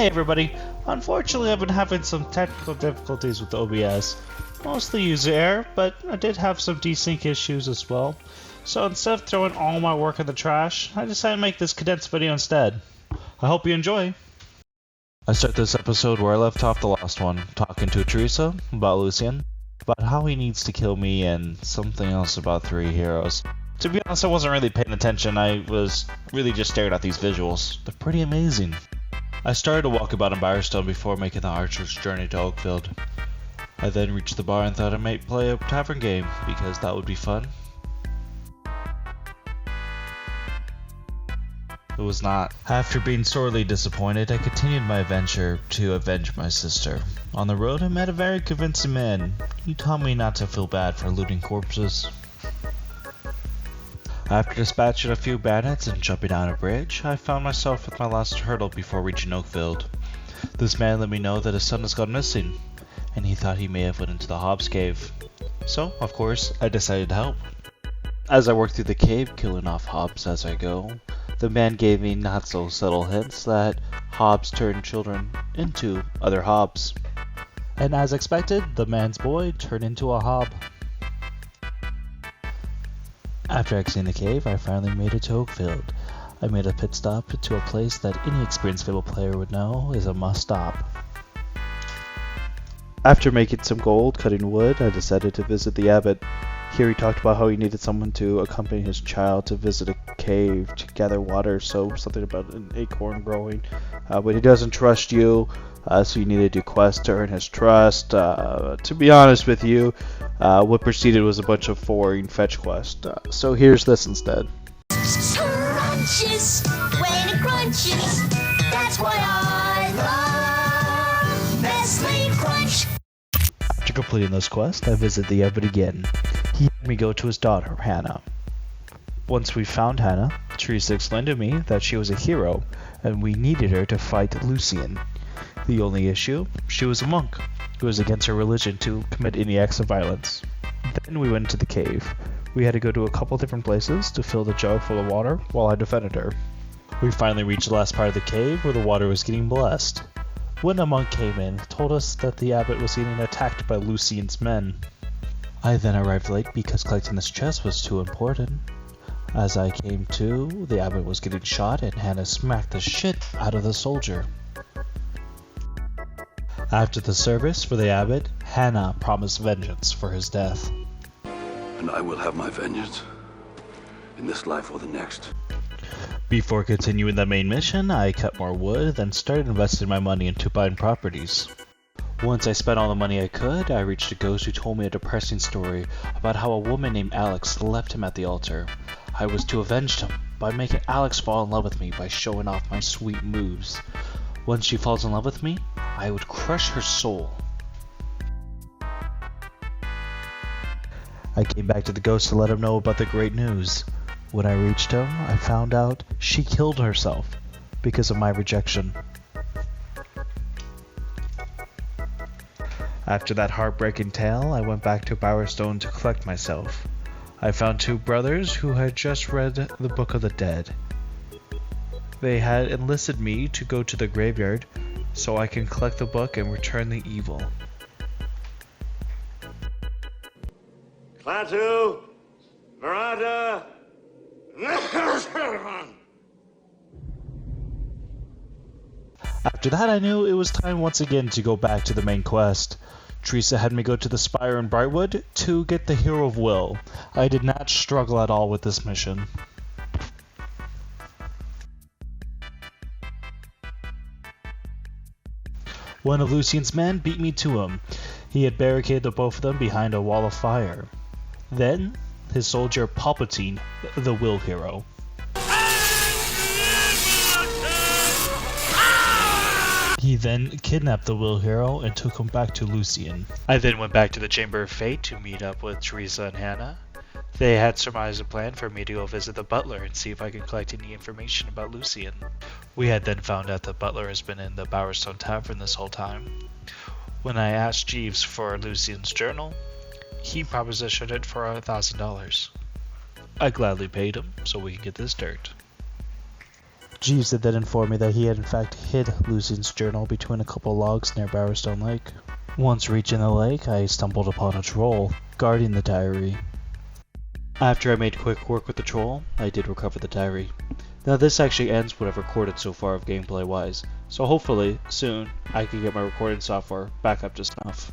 Hey everybody! Unfortunately I've been having some technical difficulties with OBS. Mostly user error, but I did have some desync issues as well. So instead of throwing all my work in the trash, I decided to make this condensed video instead. I hope you enjoy! I start this episode where I left off the last one, talking to Teresa about Lucian, about how he needs to kill me, and something else about 3 heroes. To be honest, I wasn't really paying attention, I was really just staring at these visuals. They're pretty amazing. I started to walk about in Firestone before making the archer's journey to Oakfield. I then reached the bar and thought I might play a tavern game, because that would be fun. It was not. After being sorely disappointed, I continued my adventure to avenge my sister. On the road, I met a very convincing man. He taught me not to feel bad for looting corpses. After dispatching a few bandits and jumping down a bridge, I found myself with my last hurdle before reaching Oakfield. This man let me know that his son has gone missing, and he thought he may have went into the Hobbs cave. So, of course, I decided to help. As I worked through the cave, killing off Hobbs as I go, the man gave me not so subtle hints that Hobbs turned children into other Hobbs. And as expected, the man's boy turned into a Hobb. After exiting the cave, I finally made it to Oakfield. I made a pit stop to a place that any experienced Fable player would know is a must stop. After making some gold cutting wood, I decided to visit the abbot. Here he talked about how he needed someone to accompany his child to visit a cave to gather water, so something about an acorn growing. But he doesn't trust you, so you need to do quests to earn his trust. To be honest with you, what preceded was a bunch of boring fetch quests. So here's this instead. Crunches, when it crunches, that's why I love Nestle Crunch. After completing this quest, I visit the abbot again. He had me go to his daughter, Hannah. Once we found Hannah, Teresa explained to me that she was a hero, and we needed her to fight Lucian. The only issue, she was a monk, who was against her religion to commit any acts of violence. Then we went to the cave. We had to go to a couple different places to fill the jug full of water while I defended her. We finally reached the last part of the cave where the water was getting blessed. When a monk came in, told us that the abbot was getting attacked by Lucian's men. I then arrived late because collecting this chest was too important. As I came to, the abbot was getting shot and Hannah smacked the shit out of the soldier. After the service for the abbot, Hannah promised vengeance for his death. And I will have my vengeance, in this life or the next. Before continuing the main mission, I cut more wood, then started investing my money into buying properties. Once I spent all the money I could, I reached a ghost who told me a depressing story about how a woman named Alex left him at the altar. I was to avenge him by making Alex fall in love with me by showing off my sweet moves. Once she falls in love with me, I would crush her soul. I came back to the ghost to let him know about the great news. When I reached him, I found out she killed herself because of my rejection. After that heartbreaking tale, I went back to Firestone to collect myself. I found 2 brothers who had just read the Book of the Dead. They had enlisted me to go to the graveyard so I can collect the book and return the evil. Klaatu, Verada. After that, I knew it was time once again to go back to the main quest. Teresa had me go to the Spire in Brightwood to get the Hero of Will. I did not struggle at all with this mission. One of Lucian's men beat me to him. He had barricaded the both of them behind a wall of fire. Then, his soldier Palpatine, the Will Hero. He then kidnapped the Will Hero and took him back to Lucian. I then went back to the Chamber of Fate to meet up with Teresa and Hannah. They had surmised a plan for me to go visit the butler and see if I could collect any information about Lucian. We had then found out the butler has been in the Bowerstone Tavern this whole time. When I asked Jeeves for Lucian's journal, he propositioned it for $1,000. I gladly paid him so we could get this dirt. Jeeves had then informed me that he had in fact hid Lucian's journal between a couple logs near Bowerstone Lake. Once reaching the lake, I stumbled upon a troll, guarding the diary. After I made quick work with the troll, I did recover the diary. Now this actually ends what I've recorded so far of gameplay wise, so hopefully, soon, I can get my recording software back up to snuff.